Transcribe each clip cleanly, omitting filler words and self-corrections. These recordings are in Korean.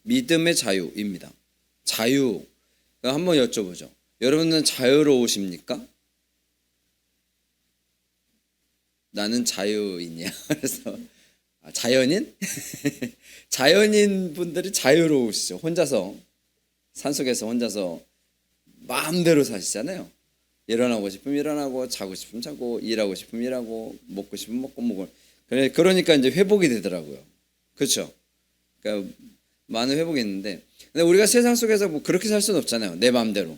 믿음의 자유입니다. 자유. 한번 여쭤보죠. 여러분은 자유로우십니까? 나는 자유인이야. 그래서 자연인? 자연인 분들이 자유로우시죠. 혼자서 산속에서 혼자서 마음대로 사시잖아요. 일어나고 싶으면 일어나고, 자고 싶으면 자고, 일하고 싶으면 일하고, 먹고 싶으면 먹고. 그러니까 이제 회복이 되더라고요. 그렇죠? 그러니까 많은 회복이 있는데, 근데 우리가 세상 속에서 뭐 그렇게 살 수는 없잖아요. 내 마음대로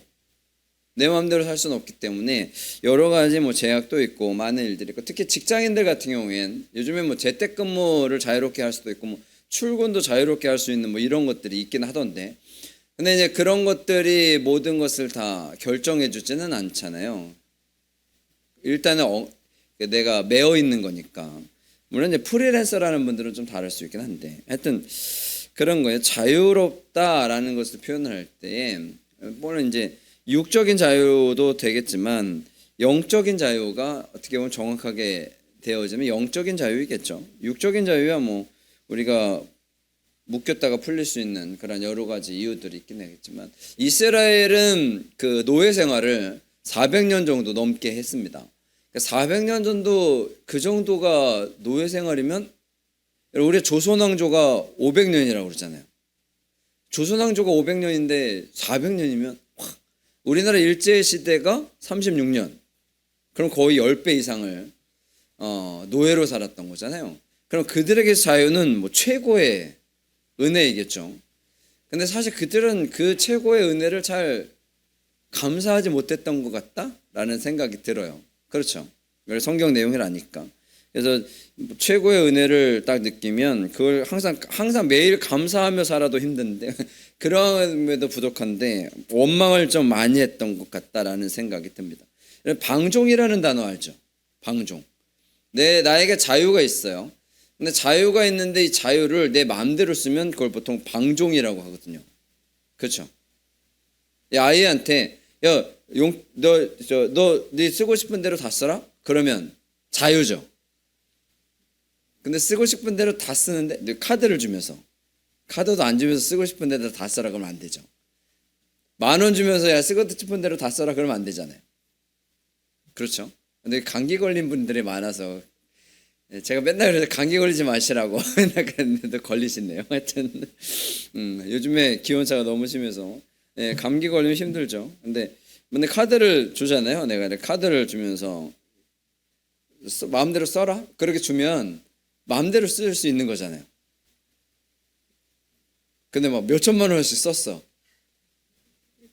살 수는 없기 때문에 여러 가지 뭐 제약도 있고 많은 일들이 있고, 특히 직장인들 같은 경우엔 요즘에 뭐 재택근무를 자유롭게 할 수도 있고, 뭐 출근도 자유롭게 할 수 있는 뭐 이런 것들이 있긴 하던데, 근데 이제 그런 것들이 모든 것을 다 결정해 주지는 않잖아요. 일단은 내가 매어 있는 거니까. 물론 이제 프리랜서라는 분들은 좀 다를 수 있긴 한데, 하여튼 그런 거예요. 자유롭다라는 것을 표현할 때에 물론 이제 육적인 자유도 되겠지만 영적인 자유가 어떻게 보면 정확하게 되어지면 영적인 자유이겠죠. 육적인 자유야 뭐 우리가 묶였다가 풀릴 수 있는 그런 여러 가지 이유들이 있긴 하겠지만, 이스라엘은 그 노예 생활을 400년 정도 넘게 했습니다. 400년 정도, 그 정도가 노예 생활이면, 우리 조선왕조가 500년이라고 그러잖아요. 조선왕조가 500년인데 400년이면 우리나라 일제시대가 36년, 그럼 거의 10배 이상을 노예로 살았던 거잖아요. 그럼 그들에게 자유는 뭐 최고의 은혜이겠죠. 근데 사실 그들은 그 최고의 은혜를 잘 감사하지 못했던 것 같다라는 생각이 들어요. 그렇죠. 성경 내용을 아니까. 그래서 최고의 은혜를 딱 느끼면 그걸 항상 매일 감사하며 살아도 힘든데 그럼에도 부족한데 원망을 좀 많이 했던 것 같다라는 생각이 듭니다. 방종이라는 단어 알죠? 방종. 나에게 자유가 있어요. 근데 자유가 있는데 이 자유를 내 마음대로 쓰면 그걸 보통 방종이라고 하거든요. 그렇죠? 아이한테 네 쓰고 싶은 대로 다 써라? 그러면 자유죠. 근데 쓰고 싶은 대로 다 쓰는데 카드를 주면서, 카드도 안 주면서 쓰고 싶은 대로 다 써라 그러면 안 되죠. 10,000원 주면서 쓰고 싶은 대로 다 써라 그러면 안 되잖아요. 그렇죠? 근데 감기 걸린 분들이 많아서 제가 맨날 그래서 감기 걸리지 마시라고 맨날 그랬는데 걸리시네요. 하여튼 요즘에 기온차가 너무 심해서 감기 걸리면 힘들죠. 근데 카드를 주잖아요. 내가 카드를 주면서 마음대로 써라 그렇게 주면 마음대로 쓸 수 있는 거잖아요. 근데 막 몇천만 원씩 썼어.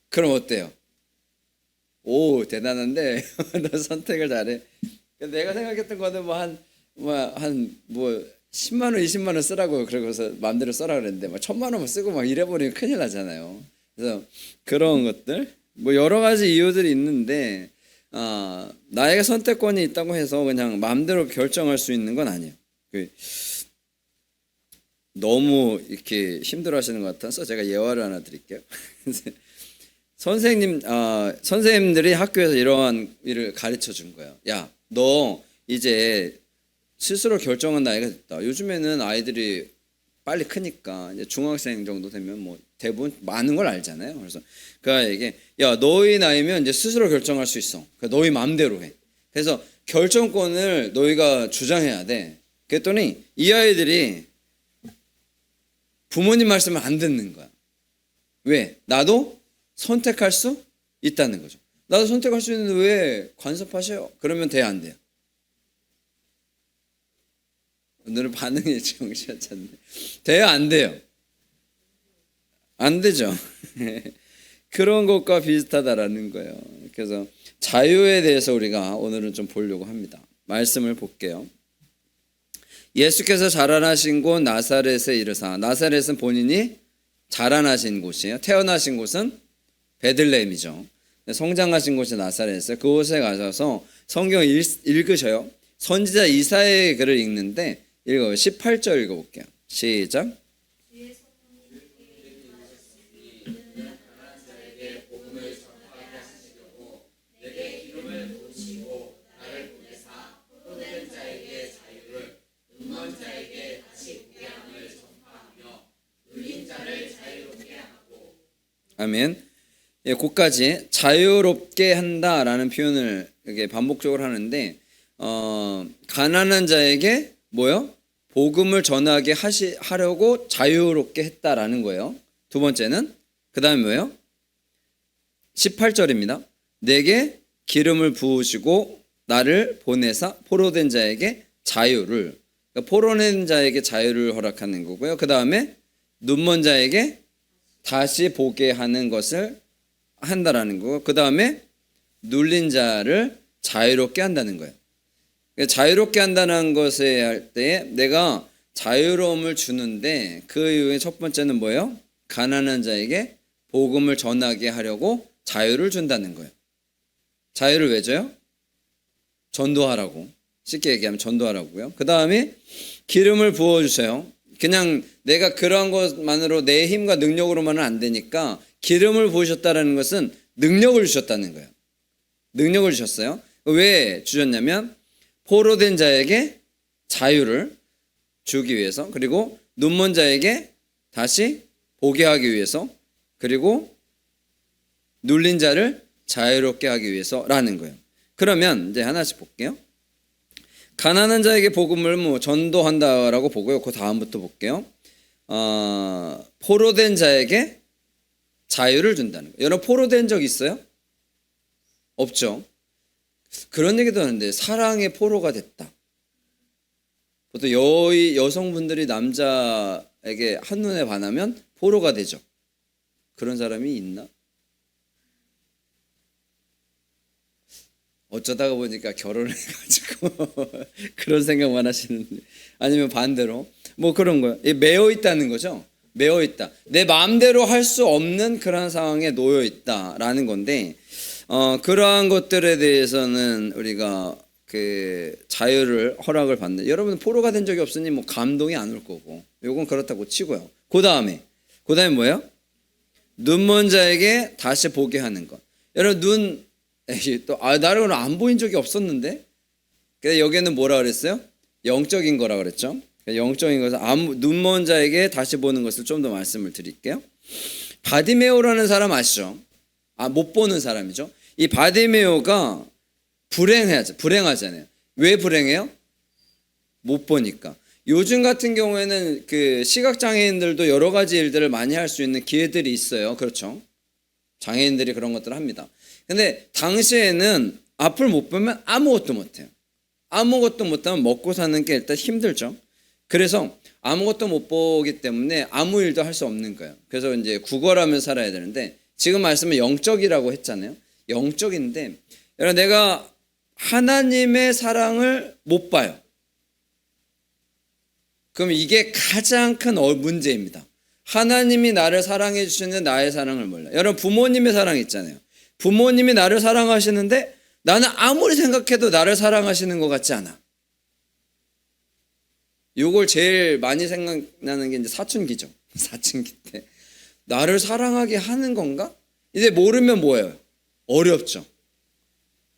그럼 어때요? 오, 대단한데 너 선택을 잘해. 내가 생각했던 거는 한 10만 원, 20만 원 쓰라고 그러고서 마음대로 써라 그랬는데 막 1,000만 원만 쓰고 막 이래버리면 큰일 나잖아요. 그래서 그런 것들 뭐 여러 가지 이유들이 있는데 나에게 선택권이 있다고 해서 그냥 마음대로 결정할 수 있는 건 아니에요. 너무 이렇게 힘들어하시는 것 같아서 제가 예화를 하나 드릴게요. 선생님들이 학교에서 이러한 일을 가르쳐 준 거예요. 야, 너 이제 스스로 결정한 나이가 됐다. 요즘에는 아이들이 빨리 크니까 이제 중학생 정도 되면 뭐 대부분 많은 걸 알잖아요. 그래서 그 아이에게 야, 너희 나이면 이제 스스로 결정할 수 있어. 그러니까 너희 마음대로 해. 그래서 결정권을 너희가 주장해야 돼. 그랬더니 이 아이들이 부모님 말씀을 안 듣는 거야. 왜? 나도 선택할 수 있다는 거죠. 나도 선택할 수 있는데 왜 간섭하셔요? 그러면 돼요, 안 돼요? 오늘은 반응이 정신없었네. 돼요, 안 돼요? 안 되죠. 그런 것과 비슷하다라는 거예요. 그래서 자유에 대해서 우리가 오늘은 좀 보려고 합니다. 말씀을 볼게요. 예수께서 자라나신 곳 나사렛에 이르사, 나사렛은 본인이 자라나신 곳이에요. 태어나신 곳은 베들레헴이죠. 성장하신 곳이 나사렛에서 그곳에 가셔서 성경을 읽으셔요. 선지자 이사야의 글을 읽는데 18절 읽어볼게요. 시작. 아멘. 예, 곧까지 자유롭게 한다라는 표현을 이렇게 반복적으로 하는데 가난한 자에게 뭐요? 복음을 전하게 하려고 자유롭게 했다라는 거예요. 두 번째는 그 다음에 뭐예요? 18절입니다. 내게 기름을 부으시고 나를 보내사 포로된 자에게 자유를, 그러니까 포로된 자에게 자유를 허락하는 거고요. 그 다음에 눈먼 자에게 다시 보게 하는 것을 한다라는 거고, 그 다음에 눌린 자를 자유롭게 한다는 거예요. 자유롭게 한다는 것에 할 때 내가 자유로움을 주는데 그 이후에 첫 번째는 뭐예요? 가난한 자에게 복음을 전하게 하려고 자유를 준다는 거예요. 자유를 왜 줘요? 전도하라고. 쉽게 얘기하면 전도하라고요. 그 다음에 기름을 부어주세요. 그냥 내가 그러한 것만으로 내 힘과 능력으로만은 안 되니까 기름을 부으셨다는 것은 능력을 주셨다는 거예요. 능력을 주셨어요. 왜 주셨냐면 포로된 자에게 자유를 주기 위해서, 그리고 눈먼 자에게 다시 보게 하기 위해서, 그리고 눌린 자를 자유롭게 하기 위해서라는 거예요. 그러면 이제 하나씩 볼게요. 가난한 자에게 복음을 뭐 전도한다라고 보고요. 그 다음부터 볼게요. 포로된 자에게 자유를 준다는 거예요. 여러분 포로된 적 있어요? 없죠. 그런 얘기도 하는데 사랑의 포로가 됐다. 보통 여성분들이 남자에게 한눈에 반하면 포로가 되죠. 그런 사람이 있나? 어쩌다가 보니까 결혼해가지고 그런 생각만 하시는데, 아니면 반대로 뭐 그런 거예요. 매여 있다는 거죠. 매여 있다. 내 마음대로 할 수 없는 그런 상황에 놓여 있다라는 건데, 그러한 것들에 대해서는 우리가 그 자유를 허락을 받는. 여러분 포로가 된 적이 없으니 뭐 감동이 안 올 거고, 요건 그렇다고 치고요. 그 다음에 뭐예요? 눈먼 자에게 다시 보게 하는 것. 여러분 나를 안 보인 적이 없었는데, 여기는 뭐라 그랬어요? 영적인 거라 그랬죠. 영적인 것은 눈먼 자에게 다시 보는 것을 좀 더 말씀을 드릴게요. 바디메오라는 사람 아시죠? 못 보는 사람이죠. 이 바디메오가 불행하잖아요. 왜 불행해요? 못 보니까. 요즘 같은 경우에는 그 시각장애인들도 여러 가지 일들을 많이 할 수 있는 기회들이 있어요. 그렇죠? 장애인들이 그런 것들을 합니다. 근데 당시에는 앞을 못 보면 아무것도 못해요. 아무것도 못하면 먹고 사는 게 일단 힘들죠. 그래서 아무것도 못 보기 때문에 아무 일도 할 수 없는 거예요. 그래서 이제 구걸하며 살아야 되는데, 지금 말씀은 영적이라고 했잖아요. 영적인데, 여러분 내가 하나님의 사랑을 못 봐요. 그럼 이게 가장 큰 문제입니다. 하나님이 나를 사랑해 주시는 나의 사랑을 몰라요. 여러분 부모님의 사랑 있잖아요. 부모님이 나를 사랑하시는데 나는 아무리 생각해도 나를 사랑하시는 것 같지 않아. 요걸 제일 많이 생각나는 게 이제 사춘기죠. 사춘기 때 나를 사랑하게 하는 건가? 이제 모르면 뭐예요? 어렵죠.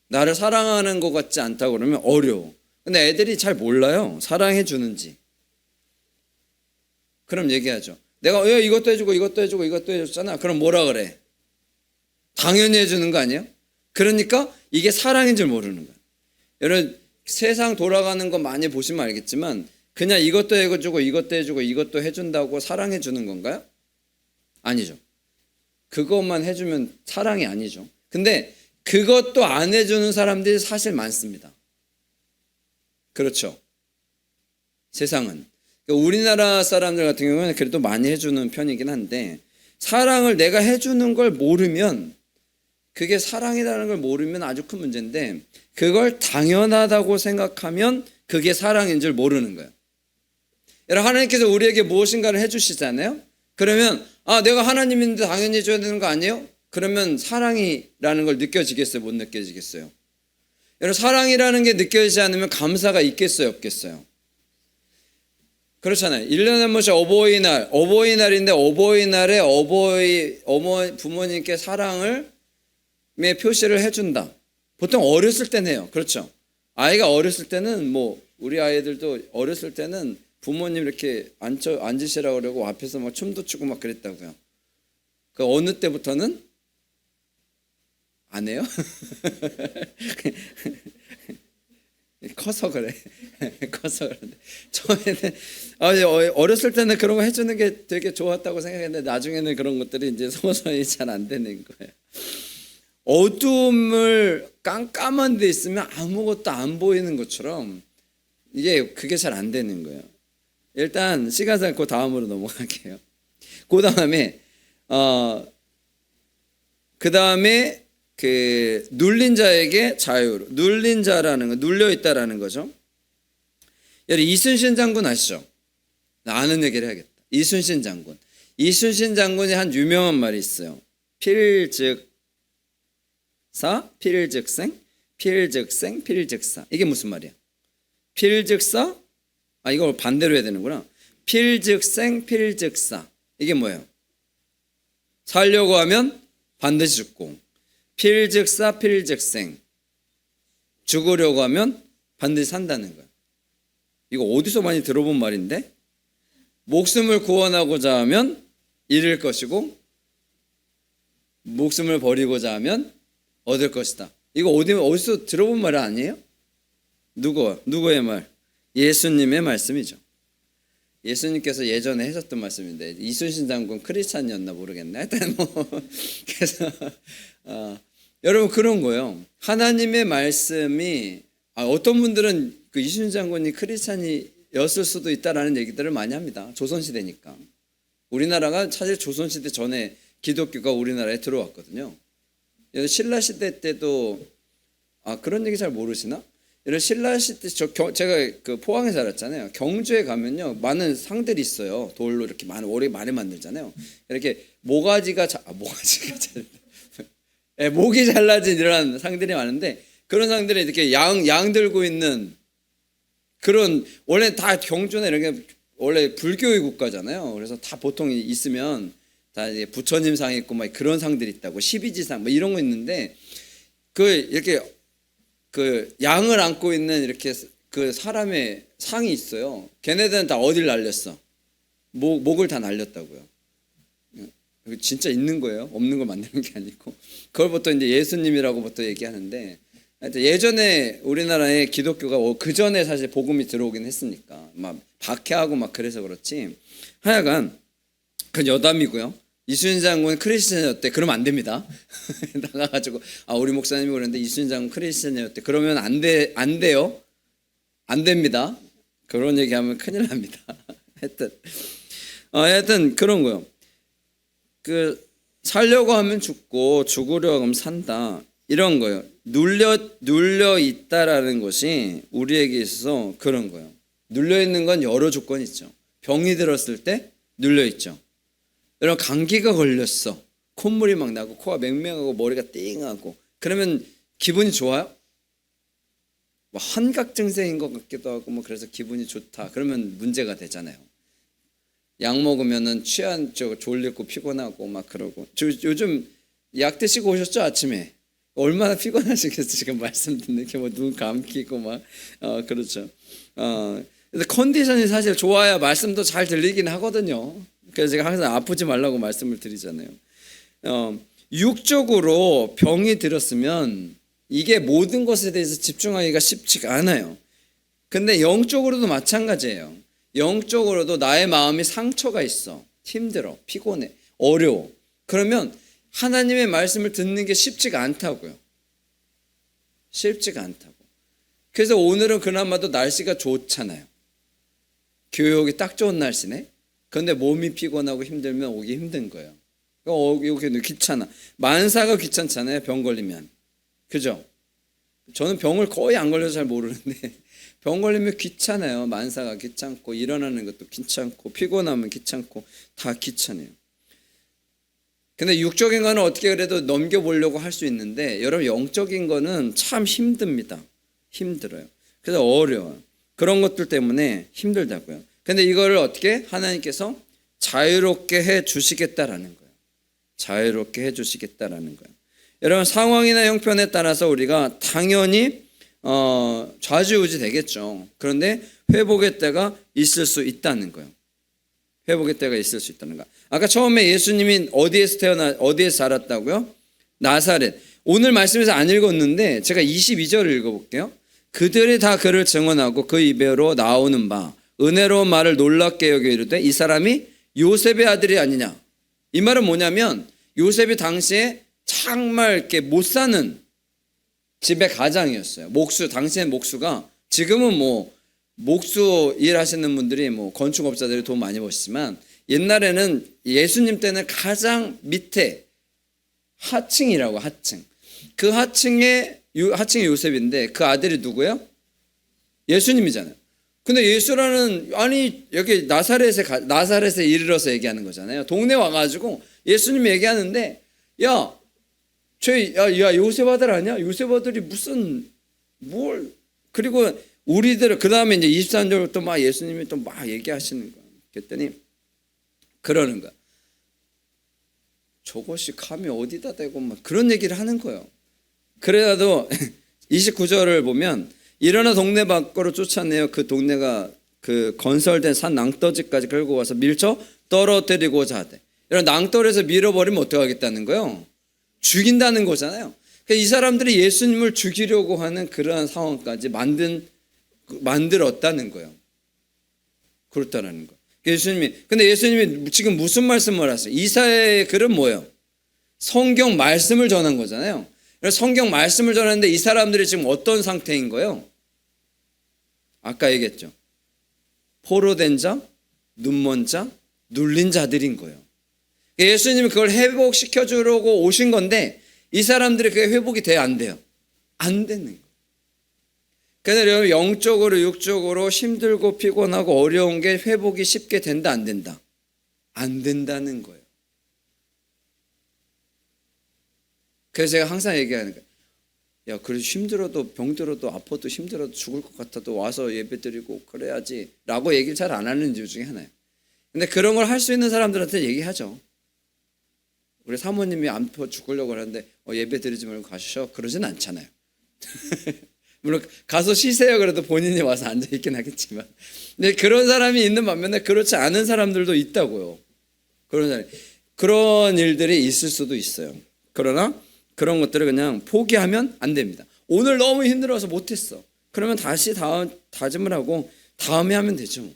나를 사랑하는 것 같지 않다고 그러면 어려워. 근데 애들이 잘 몰라요. 사랑해 주는지. 그럼 얘기하죠. 내가 이것도 해주고 이것도 해주고 이것도 해줬잖아. 그럼 뭐라 그래? 당연히 해주는 거 아니에요? 그러니까 이게 사랑인 줄 모르는 거예요. 여러분 세상 돌아가는 거 많이 보시면 알겠지만 그냥 이것도 해주고 이것도 해주고 이것도 해준다고 사랑해 주는 건가요? 아니죠. 그것만 해주면 사랑이 아니죠. 근데 그것도 안 해주는 사람들이 사실 많습니다. 그렇죠. 세상은. 우리나라 사람들 같은 경우는 그래도 많이 해주는 편이긴 한데, 사랑을 내가 해주는 걸 모르면, 그게 사랑이라는 걸 모르면 아주 큰 문제인데, 그걸 당연하다고 생각하면 그게 사랑인 줄 모르는 거예요. 여러분 하나님께서 우리에게 무엇인가를 해주시잖아요. 그러면 내가 하나님인데 당연히 해줘야 되는 거 아니에요? 그러면 사랑이라는 걸 느껴지겠어요? 못 느껴지겠어요? 여러분 사랑이라는 게 느껴지지 않으면 감사가 있겠어요? 없겠어요? 그렇잖아요. 1년에 한 번씩 어버이날인데 어버이날에 부모님께 사랑의 표시를 해준다. 보통 어렸을 때는 해요. 그렇죠. 아이가 어렸을 때는 뭐 우리 아이들도 어렸을 때는 부모님 이렇게 앉으시라고 그러고 앞에서 막 춤도 추고 막 그랬다고요. 그 어느 때부터는 안 해요? 커서 그래. 커서 그런데 처음에는 어렸을 때는 그런 거 해주는 게 되게 좋았다고 생각했는데 나중에는 그런 것들이 이제 서서히 잘 안 되는 거예요. 어두움을 깜깜한 데 있으면 아무것도 안 보이는 것처럼 그게 잘 안 되는 거예요. 일단 시간상 그 다음으로 넘어갈게요. 그 다음에 그 눌린 자에게 자유로, 눌린 자라는 거, 눌려 있다라는 거죠. 여기 이순신 장군 아시죠? 아는 얘기를 해야겠다. 이순신 장군이 한 유명한 말이 있어요. 필즉사, 필즉생, 필즉생, 필즉사. 이게 무슨 말이야? 필즉사? 이걸 반대로 해야 되는구나. 필즉생, 필즉사. 이게 뭐예요? 살려고 하면 반드시 죽고, 필즉사, 필즉생. 죽으려고 하면 반드시 산다는 거예요. 이거 어디서 많이 들어본 말인데? 목숨을 구원하고자 하면 잃을 것이고, 목숨을 버리고자 하면 얻을 것이다. 이거 어디서 들어본 말 아니에요? 누구의 말? 예수님의 말씀이죠. 예수님께서 예전에 하셨던 말씀인데, 이순신 장군 크리스찬이었나 모르겠네. 하여튼 그래서 여러분 그런 거예요. 하나님의 말씀이 어떤 분들은 그 이순신 장군이 크리스찬이었을 수도 있다라는 얘기들을 많이 합니다. 조선시대니까. 우리나라가 사실 조선시대 전에 기독교가 우리나라에 들어왔거든요. 신라시대 때도 그런 얘기 잘 모르시나? 신라시대 제가 그 포항에 살았잖아요. 경주에 가면요 많은 상들이 있어요. 돌로 이렇게 오래 많이 만들잖아요. 이렇게 목이 잘라진 이런 상들이 많은데, 그런 상들이 이렇게 양 들고 있는 그런, 원래 다 경주나 이렇게 원래 불교의 국가잖아요. 그래서 다 보통 있으면 다 이제 부처님 상 있고 막 그런 상들이 있다고, 12지상 뭐 이런 거 있는데, 이렇게 그 양을 안고 있는 이렇게 그 사람의 상이 있어요. 걔네들은 다 어딜 날렸어? 목을 다 날렸다고요. 진짜 있는 거예요. 없는 걸 만드는 게 아니고. 그걸 보통 이제 예수님이라고 보통 얘기하는데, 예전에 우리나라에 기독교가 그 전에 사실 복음이 들어오긴 했으니까 막 박해하고 막 그래서 그렇지. 하여간 그 여담이고요. 이순신 장군 크리스천이었대. 그러면 안 됩니다. 나가가지고 우리 목사님이 그러는데 이순신 장군 크리스천이었대. 그러면 안 돼요. 안 됩니다. 그런 얘기하면 큰일 납니다. 하여튼 그런 거요. 살려고 하면 죽고 죽으려고 하면 산다. 이런 거요. 눌려 있다라는 것이 우리에게 있어서 그런 거예요. 눌려 있는 건 여러 조건이 있죠. 병이 들었을 때 눌려 있죠. 여러분 감기가 걸렸어. 콧물이 막 나고 코가 맹맹하고 머리가 띵하고, 그러면 기분이 좋아요? 환각 증세인 것 같기도 하고 그래서 기분이 좋다. 그러면 문제가 되잖아요. 약 먹으면은 졸리고 피곤하고 막 그러고. 요즘 약 드시고 오셨죠? 아침에 얼마나 피곤하시겠어요. 지금 말씀 듣는 게 눈 감기고 막 그렇죠. 근데 컨디션이 사실 좋아야 말씀도 잘 들리긴 하거든요. 그래서 제가 항상 아프지 말라고 말씀을 드리잖아요. 육적으로 병이 들었으면 이게 모든 것에 대해서 집중하기가 쉽지가 않아요. 근데 영적으로도 마찬가지예요. 영적으로도 나의 마음이 상처가 있어. 힘들어. 피곤해. 어려워. 그러면 하나님의 말씀을 듣는 게 쉽지가 않다고요. 쉽지가 않다고. 그래서 오늘은 그나마도 날씨가 좋잖아요. 교육이 딱 좋은 날씨네. 그런데 몸이 피곤하고 힘들면 오기 힘든 거예요. 여기 귀찮아. 만사가 귀찮잖아요. 병 걸리면. 그죠? 저는 병을 거의 안 걸려서 잘 모르는데 병 걸리면 귀찮아요. 만사가 귀찮고 일어나는 것도 귀찮고 피곤하면 귀찮고 다 귀찮아요. 근데 육적인 거는 어떻게 그래도 넘겨보려고 할 수 있는데, 여러분 영적인 거는 참 힘듭니다. 힘들어요. 그래서 어려워요. 그런 것들 때문에 힘들다고요. 근데 이거를 어떻게 하나님께서 자유롭게 해 주시겠다라는 거예요. 자유롭게 해 주시겠다라는 거예요. 여러분 상황이나 형편에 따라서 우리가 당연히 좌지우지 되겠죠. 그런데 회복의 때가 있을 수 있다는 거예요. 회복의 때가 있을 수 있다는 거. 아까 처음에 예수님이 어디에서 자랐다고요? 나사렛. 오늘 말씀에서 안 읽었는데 제가 22절을 읽어볼게요. 그들이 다 그를 증언하고 그 입에로 나오는 바 은혜로운 말을 놀랍게 여겨 이르되 이 사람이 요셉의 아들이 아니냐. 이 말은 뭐냐면 요셉이 당시에 정말 이렇게 못 사는 집의 가장이었어요. 당시의 목수가, 지금은 뭐 목수 일하시는 분들이 뭐 건축업자들이 돈 많이 버시지만 옛날에는 예수님 때는 가장 밑에 하층이라고, 하층. 그 하층이 요셉인데 그 아들이 누구예요? 예수님이잖아요. 근데 예수라는, 아니 여기 나사렛에 이르러서 얘기하는 거잖아요. 동네 와가지고 예수님이 얘기하는데 야 요셉 아들 아니야? 요셉 아들이 무슨 뭘. 그리고 우리들 그 다음에 이제 23절부터 막 예수님이 또 막 얘기하시는 거야. 그랬더니 그러는 거야. 저것이 감히 어디다 대고 막 그런 얘기를 하는 거예요. 그래도 29절을 보면 일어나 동네 밖으로 쫓아내어 그 동네가 그 건설된 산 낭떠지까지 끌고 와서 밀쳐 떨어뜨리고자 하대. 이런 낭떠러에서 밀어버리면 어떡하겠다는 거예요? 죽인다는 거잖아요. 그러니까 이 사람들이 예수님을 죽이려고 하는 그러한 상황까지 만들었다는 거예요. 그렇다는 거. 근데 예수님이 지금 무슨 말씀을 하세요? 이사야의 글은 뭐예요? 성경 말씀을 전한 거잖아요. 성경 말씀을 전하는데 이 사람들이 지금 어떤 상태인 거예요? 아까 얘기했죠. 포로된 자, 눈먼 자, 눌린 자들인 거예요. 예수님이 그걸 회복시켜 주려고 오신 건데 이 사람들이 그게 회복이 돼야 안 돼요. 안 되는 거예요. 그래서 여러분 영적으로 육적으로 힘들고 피곤하고 어려운 게 회복이 쉽게 된다 안 된다? 안 된다는 거예요. 그래서 제가 항상 얘기하는 거예요. 야, 그래도 힘들어도 병들어도 아파도 힘들어도 죽을 것 같아도 와서 예배드리고 그래야지 라고 얘기를 잘 안 하는 이유 중에 하나예요. 근데 그런 걸 할 수 있는 사람들한테 얘기하죠. 우리 사모님이 아파 죽으려고 하는데 예배드리지 말고 가시죠. 그러진 않잖아요. 물론 가서 쉬세요 그래도 본인이 와서 앉아있긴 하겠지만, 근데 그런 사람이 있는 반면에 그렇지 않은 사람들도 있다고요. 그런 일들이 있을 수도 있어요. 그러나 그런 것들을 그냥 포기하면 안 됩니다. 오늘 너무 힘들어서 못했어. 그러면 다시 다짐을 하고 다음에 하면 되죠.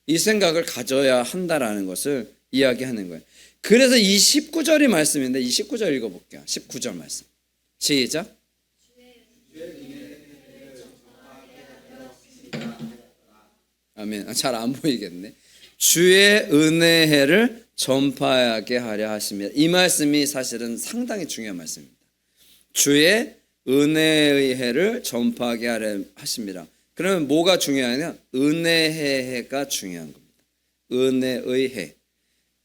이 생각을 가져야 한다라는 것을 이야기하는 거예요. 그래서 이 19절이 말씀인데 이 19절 읽어볼게요. 19절 말씀. 시작. 아멘. 잘 안 보이겠네. 주의 은혜의 해를 전파하게 하려 하십니다. 이 말씀이 사실은 상당히 중요한 말씀입니다. 주의 은혜의 해를 전파하게 하려 하십니다. 그러면 뭐가 중요하냐? 은혜의 해가 중요한 겁니다. 은혜의 해.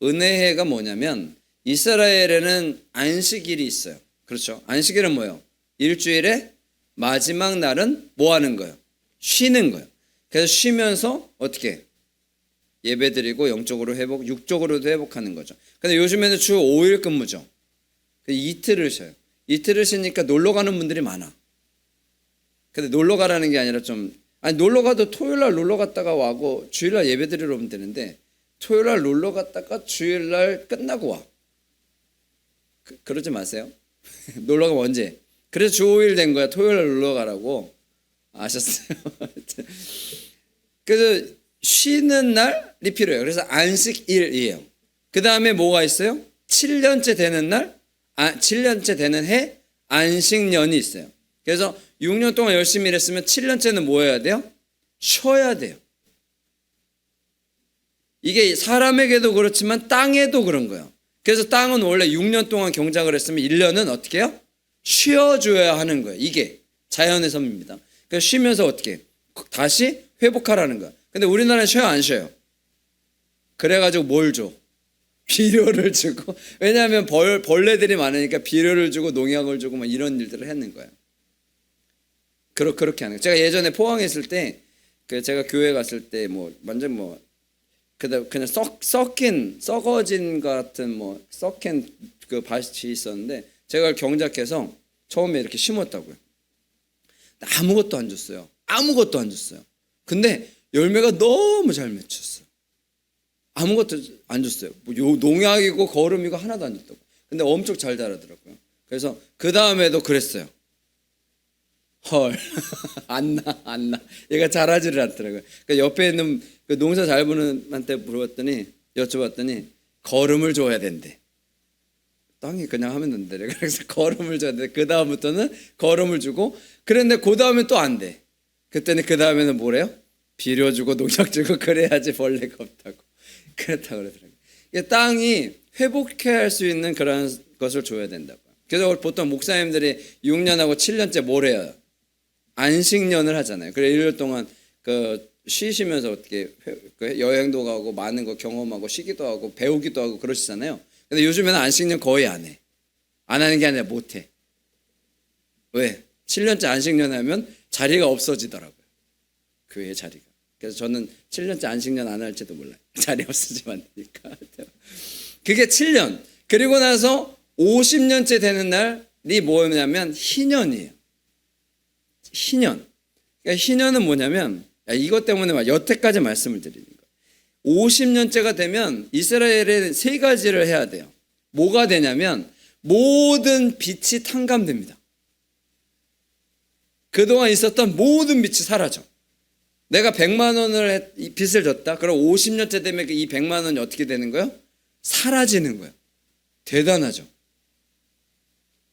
은혜의 해가 뭐냐면 이스라엘에는 안식일이 있어요. 그렇죠? 안식일은 뭐예요? 일주일의 마지막 날은 뭐 하는 거예요? 쉬는 거예요. 그래서 쉬면서 어떻게 예배드리고 영적으로 회복, 육적으로도 회복하는 거죠. 근데 요즘에는 주 5일 근무죠. 이틀을 쉬어요. 이틀을 쉬니까 놀러 가는 분들이 많아. 근데 놀러 가라는 게 아니라 놀러 가도 토요일 날 놀러 갔다가 와고 주일 날 예배드리러 오면 되는데 토요일 날 놀러 갔다가 주일 날 끝나고 와. 그러지 마세요. 놀러 가면 언제? 그래서 주 5일 된 거야. 토요일 날 놀러 가라고. 아셨어요? 그래서 쉬는 날이 필요해요. 그래서 안식일이에요. 그 다음에 뭐가 있어요? 7년째 되는 날, 7년째 되는 해, 안식년이 있어요. 그래서 6년 동안 열심히 일했으면 7년째는 뭐 해야 돼요? 쉬어야 돼요. 이게 사람에게도 그렇지만 땅에도 그런 거예요. 그래서 땅은 원래 6년 동안 경작을 했으면 1년은 어떻게 해요? 쉬어줘야 하는 거예요. 이게 자연의 섭입니다. 그래서 쉬면서 어떻게 다시 회복하라는 거야. 근데 우리나라는 쉬어요, 안 쉬어요? 그래가지고 뭘 줘? 비료를 주고. 왜냐하면 벌레들이 많으니까 비료를 주고 농약을 주고 막 이런 일들을 했는 거예요. 그렇게 하는 거예요. 제가 예전에 포항에 있을 때 제가 교회 갔을 때 완전 그냥 썩어진 같은 썩힌 그 밭이 있었는데 제가 경작해서 처음에 이렇게 심었다고요. 아무것도 안 줬어요. 아무것도 안 줬어요. 근데 열매가 너무 잘 맺혔어요. 아무것도 안 줬어요. 뭐 농약이고 거름이고 하나도 안 줬다고. 근데 엄청 잘 자라더라고요. 그래서 그 다음에도 그랬어요. 헐, 안 나. 얘가 자라지를 않더라고요. 그러니까 옆에 있는 그 농사 잘 보는 한테 여쭤봤더니 거름을 줘야 된대. 땅이 그냥 하면 된대. 그래서 거름을 줘야 돼. 그 다음부터는 거름을 주고, 그런데 그 다음에 또 안 돼. 그랬더니 그 다음에는 뭐래요? 비료 주고 농약 주고 그래야지 벌레가 없다고. 그렇다고 그러더라고요. 이게 땅이 회복해야 할 수 있는 그런 것을 줘야 된다고. 그래서 보통 목사님들이 6년하고 7년째 뭘 해요? 안식년을 하잖아요. 그래 1년 동안 그 쉬시면서 어떻게 여행도 가고 많은 거 경험하고 쉬기도 하고 배우기도 하고 그러시잖아요. 근데 요즘에는 안식년 거의 안 해. 안 하는 게 아니라 못 해. 왜? 7년째 안식년 하면 자리가 없어지더라고요. 교회 자리가. 그래서 저는 7년째 안식년 안 할지도 몰라요. 자리 없어지면 안 되니까. 그게 7년. 그리고 나서 50년째 되는 날이 뭐냐면 희년이에요. 희년. 그러니까 희년은 뭐냐면 이것 때문에 여태까지 말씀을 드리는 거예요. 50년째가 되면 이스라엘에 세 가지를 해야 돼요. 뭐가 되냐면 모든 빛이 탕감됩니다. 그동안 있었던 모든 빛이 사라져. 내가 100만 원을 빚을 졌다. 그럼 50년째 되면 이 100만 원이 어떻게 되는 거예요? 사라지는 거예요. 대단하죠.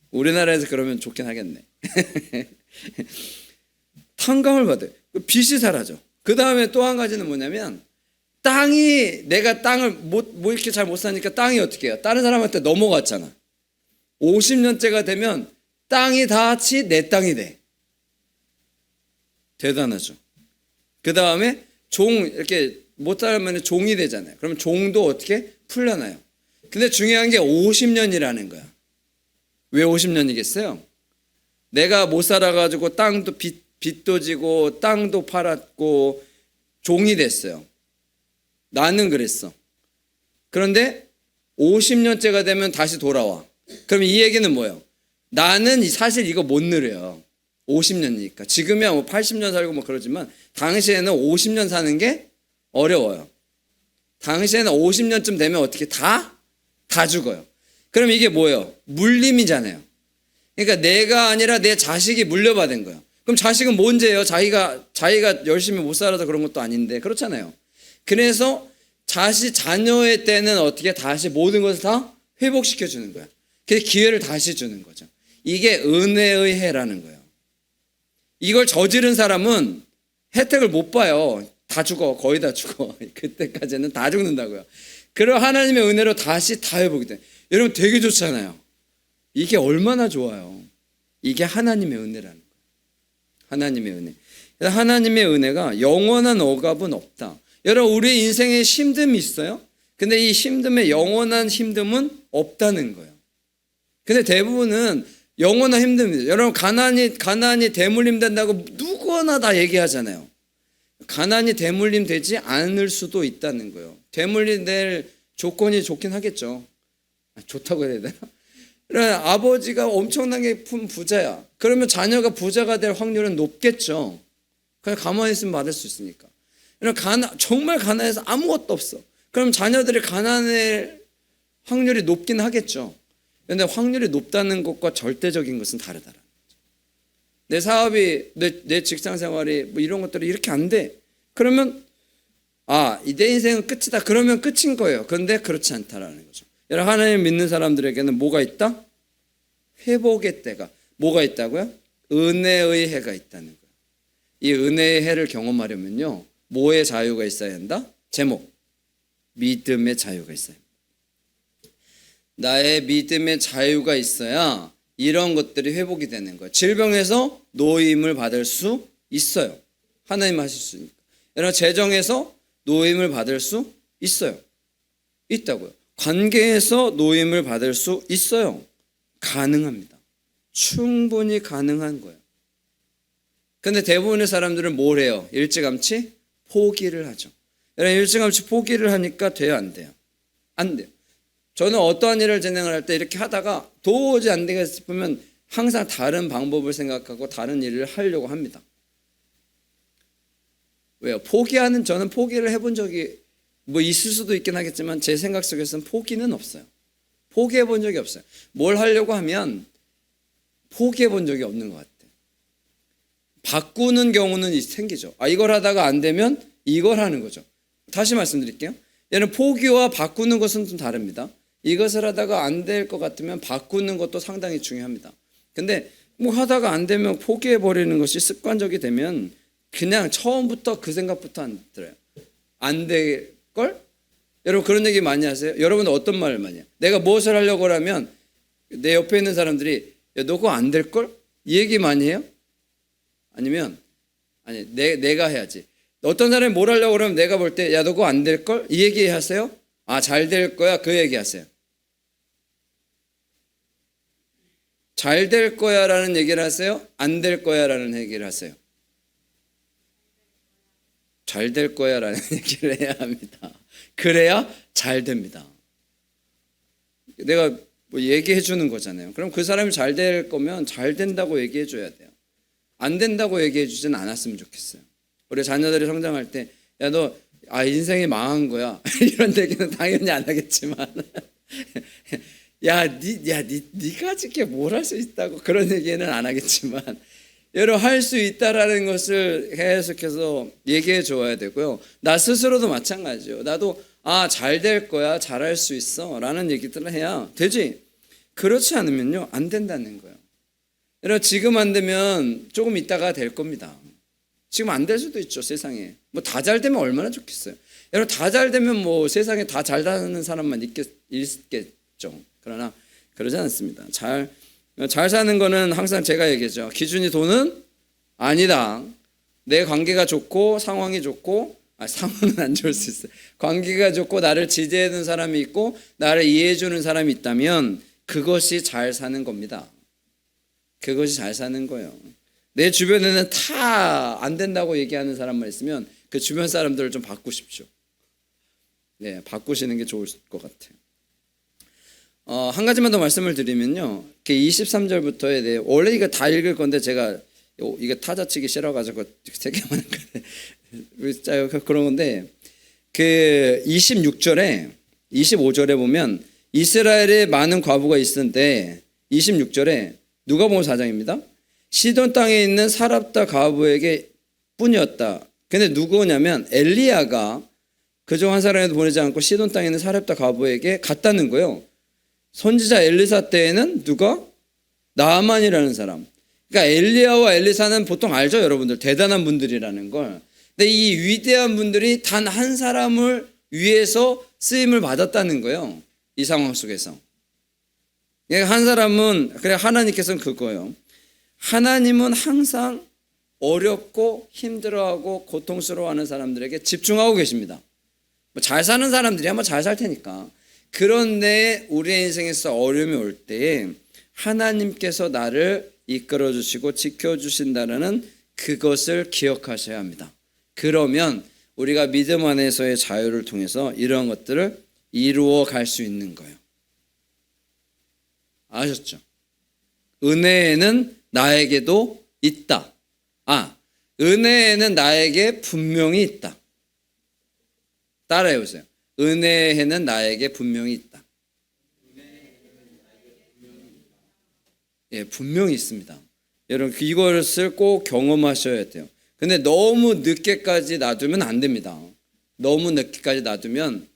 우리나라에서 그러면 좋긴 하겠네. 탕감을 받아요. 빚이 사라져. 그 다음에 또 한 가지는 뭐냐면 내가 땅을 뭐 이렇게 잘 못 사니까 땅이 어떻게 해요? 다른 사람한테 넘어갔잖아. 50년째가 되면 땅이 다치 내 땅이 돼. 대단하죠. 그 다음에 이렇게 못 살면 종이 되잖아요. 그러면 종도 어떻게 풀려나요. 근데 중요한 게 50년이라는 거야. 왜 50년이겠어요? 내가 못 살아가지고 땅도 빚도 지고 땅도 팔았고 종이 됐어요. 나는 그랬어. 그런데 50년째가 되면 다시 돌아와. 그럼 이 얘기는 뭐예요? 나는 사실 이거 못 누려요. 50년이니까. 지금이야 뭐 80년 살고 뭐 그러지만 당시에는 50년 사는 게 어려워요. 당시에는 50년쯤 되면 어떻게 다 죽어요. 그럼 이게 뭐예요? 물림이잖아요. 그러니까 내가 아니라 내 자식이 물려받은 거예요. 그럼 자식은 뭔지예요? 자기가 열심히 못 살아서 그런 것도 아닌데 그렇잖아요. 그래서 자녀의 때는 어떻게 다시 모든 것을 다 회복시켜 주는 거야. 그래서 기회를 다시 주는 거죠. 이게 은혜의 해라는 거예요. 이걸 저지른 사람은 혜택을 못 봐요. 다 죽어. 거의 다 죽어. 그때까지는 다 죽는다고요. 그럼 하나님의 은혜로 다시 다 회복이 돼. 여러분 되게 좋잖아요. 이게 얼마나 좋아요. 이게 하나님의 은혜라는 거예요. 하나님의 은혜. 하나님의 은혜가 영원한 억압은 없다. 여러분 우리 인생에 힘듦이 있어요. 근데 이 힘듦에 영원한 힘듦은 없다는 거예요. 근데 대부분은 영원한 힘듦입니다. 여러분 가난이 대물림 된다고 누구나 다 얘기하잖아요. 가난이 대물림 되지 않을 수도 있다는 거예요. 대물림 될 조건이 좋긴 하겠죠. 좋다고 해야 되나? 그러니까 아버지가 엄청나게 큰 부자야. 그러면 자녀가 부자가 될 확률은 높겠죠. 그냥 가만히 있으면 받을 수 있으니까. 정말 가난해서 아무것도 없어. 그럼 자녀들이 가난할 확률이 높긴 하겠죠. 그런데 확률이 높다는 것과 절대적인 것은 다르다라는 거죠. 내 사업이, 내 직장 생활이 뭐 이런 것들이 이렇게 안 돼. 그러면 내 인생은 끝이다. 그러면 끝인 거예요. 그런데 그렇지 않다라는 거죠. 여러분 하나님 믿는 사람들에게는 뭐가 있다? 회복의 때가 뭐가 있다고요? 은혜의 해가 있다는 거예요. 이 은혜의 해를 경험하려면요. 뭐의 자유가 있어야 한다? 제목. 믿음의 자유가 있어야 합니다. 나의 믿음의 자유가 있어야 이런 것들이 회복이 되는 거예요. 질병에서 노임을 받을 수 있어요. 하나님 하실 수 있으니까. 여러분 재정에서 노임을 받을 수 있어요. 있다고요. 관계에서 노임을 받을 수 있어요. 가능합니다. 충분히 가능한 거예요. 근데 대부분의 사람들은 뭘 해요? 일찌감치 포기를 하죠. 여러분 일찌감치 포기를 하니까 돼요? 안 돼요? 안 돼요. 저는 어떠한 일을 진행을 할 때 이렇게 하다가 도저히 안 되겠다 싶으면 항상 다른 방법을 생각하고 다른 일을 하려고 합니다. 왜요? 저는 포기를 해본 적이 뭐 있을 수도 있긴 하겠지만 제 생각 속에서는 포기는 없어요. 포기해 본 적이 없어요. 뭘 하려고 하면 포기해 본 적이 없는 것 같아요. 바꾸는 경우는 생기죠. 이걸 하다가 안 되면 이걸 하는 거죠. 다시 말씀드릴게요. 얘는 포기와 바꾸는 것은 좀 다릅니다. 이것을 하다가 안 될 것 같으면 바꾸는 것도 상당히 중요합니다. 근데 뭐 하다가 안 되면 포기해 버리는 것이 습관적이 되면 그냥 처음부터 그 생각부터 안 들어요. 안 될 걸? 여러분 그런 얘기 많이 하세요? 여러분은 어떤 말을 많이 해요? 내가 무엇을 하려고 하면 내 옆에 있는 사람들이 야, 너 그거 안 될 걸? 이 얘기 많이 해요? 아니면 내가 해야지. 어떤 사람이 뭘 하려고 그러면 내가 볼 때 야, 너 그거 안 될 걸? 이 얘기 하세요? 잘 될 거야. 그 얘기 하세요. 잘 될 거야라는 얘기를 하세요? 안 될 거야라는 얘기를 하세요? 잘 될 거야라는 얘기를 해야 합니다. 그래야 잘 됩니다. 내가 뭐 얘기해 주는 거잖아요. 그럼 그 사람이 잘 될 거면 잘 된다고 얘기해 줘야 돼요. 안 된다고 얘기해 주진 않았으면 좋겠어요. 우리 자녀들이 성장할 때 야, 너 인생이 망한 거야. 이런 얘기는 당연히 안 하겠지만 네가 지게 뭘 할 수 있다고 그런 얘기는 안 하겠지만 여러분 할 수 있다라는 것을 계속해서 얘기해 줘야 되고요. 나 스스로도 마찬가지예요. 나도 잘 될 거야. 잘할 수 있어. 라는 얘기들을 해야 되지. 그렇지 않으면요. 안 된다는 거예요. 여러분 지금 안 되면 조금 있다가 될 겁니다. 지금 안 될 수도 있죠. 세상에. 뭐 다 잘 되면 얼마나 좋겠어요. 여러분 다 잘 되면 뭐 세상에 다 잘 사는 사람만 있겠죠. 그러나 그러지 않습니다. 잘 사는 거는 항상 제가 얘기하죠. 기준이 돈은 아니다. 내 관계가 좋고 상황이 좋고 상황은 안 좋을 수 있어요. 관계가 좋고 나를 지지해 주는 사람이 있고 나를 이해해 주는 사람이 있다면 그것이 잘 사는 겁니다. 그것이 잘 사는 거예요. 내 주변에는 다 안 된다고 얘기하는 사람만 있으면 그 주변 사람들을 좀 바꾸십시오. 네, 바꾸시는 게 좋을 것 같아요. 한 가지만 더 말씀을 드리면요. 23절부터에 대해 원래 이거 다 읽을 건데 제가 이게 타자치기 싫어가지고 세 개만 그런 건데 그 26절에 25절에 보면 이스라엘에 많은 과부가 있었는데 26절에 누가복음 4장입니다. 시돈 땅에 있는 사랍다 과부에게 뿐이었다. 근데 누구냐면 엘리야가 그중 한 사람에도 보내지 않고 시돈 땅에 있는 사랍다 과부에게 갔다는 거예요. 선지자 엘리사 때에는 누가? 나아만이라는 사람. 그러니까 엘리야와 엘리사는 보통 알죠, 여러분들. 대단한 분들이라는 걸. 근데 이 위대한 분들이 단 한 사람을 위해서 쓰임을 받았다는 거예요. 이 상황 속에서. 한 사람은 그래 하나님께서는 그거예요. 하나님은 항상 어렵고 힘들어하고 고통스러워하는 사람들에게 집중하고 계십니다. 잘 사는 사람들이 아마 잘 살 테니까. 그런데 우리의 인생에서 어려움이 올 때에 하나님께서 나를 이끌어 주시고 지켜 주신다는 그것을 기억하셔야 합니다. 그러면 우리가 믿음 안에서의 자유를 통해서 이런 것들을 이루어 갈 수 있는 거예요. 아셨죠? 은혜에는 나에게도 있다. 은혜에는 나에게 분명히 있다. 따라해 보세요. 은혜에는 나에게 분명히 있다. 예, 분명히 있습니다. 여러분 이것을 꼭 경험하셔야 돼요. 근데 너무 늦게까지 놔두면 안 됩니다. 너무 늦게까지 놔두면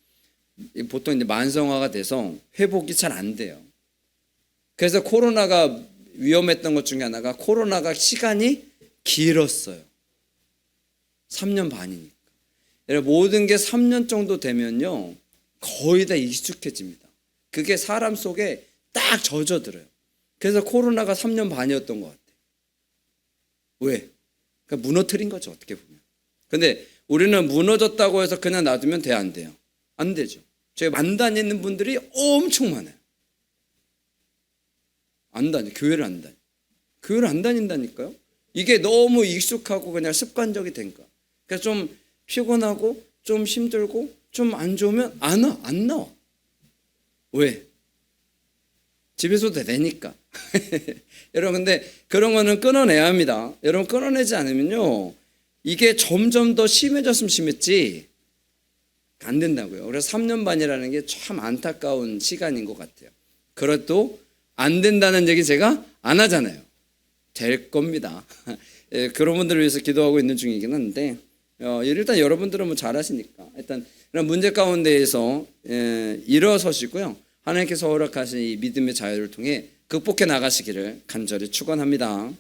보통 이제 만성화가 돼서 회복이 잘 안 돼요. 그래서 코로나가 위험했던 것 중에 하나가 코로나가 시간이 길었어요. 3년 반이니까. 모든 게 3년 정도 되면요 거의 다 익숙해집니다. 그게 사람 속에 딱 젖어들어요. 그래서 코로나가 3년 반이었던 것 같아요. 왜? 그러니까 무너뜨린 거죠, 어떻게 보면. 근데 우리는 무너졌다고 해서 그냥 놔두면 돼, 안 돼요? 안 되죠. 저희 안 다니는 분들이 엄청 많아요. 교회를 안 다닌다니까요. 이게 너무 익숙하고 그냥 습관적이 된 거야. 그래서 좀 피곤하고 좀 힘들고 좀 안 좋으면 안 나와. 왜? 집에서도 되니까. 여러분 근데 그런 거는 끊어내야 합니다. 여러분 끊어내지 않으면요 이게 점점 더 심해졌으면 심했지 안 된다고요. 그래서 3년 반이라는 게 참 안타까운 시간인 것 같아요. 그래도 안 된다는 얘기 제가 안 하잖아요. 될 겁니다. 예, 그런 분들을 위해서 기도하고 있는 중이긴 한데 일단 여러분들은 뭐 잘하시니까 일단 이런 문제 가운데에서 일어서시고요. 하나님께서 허락하신 이 믿음의 자유를 통해 극복해 나가시기를 간절히 축원합니다.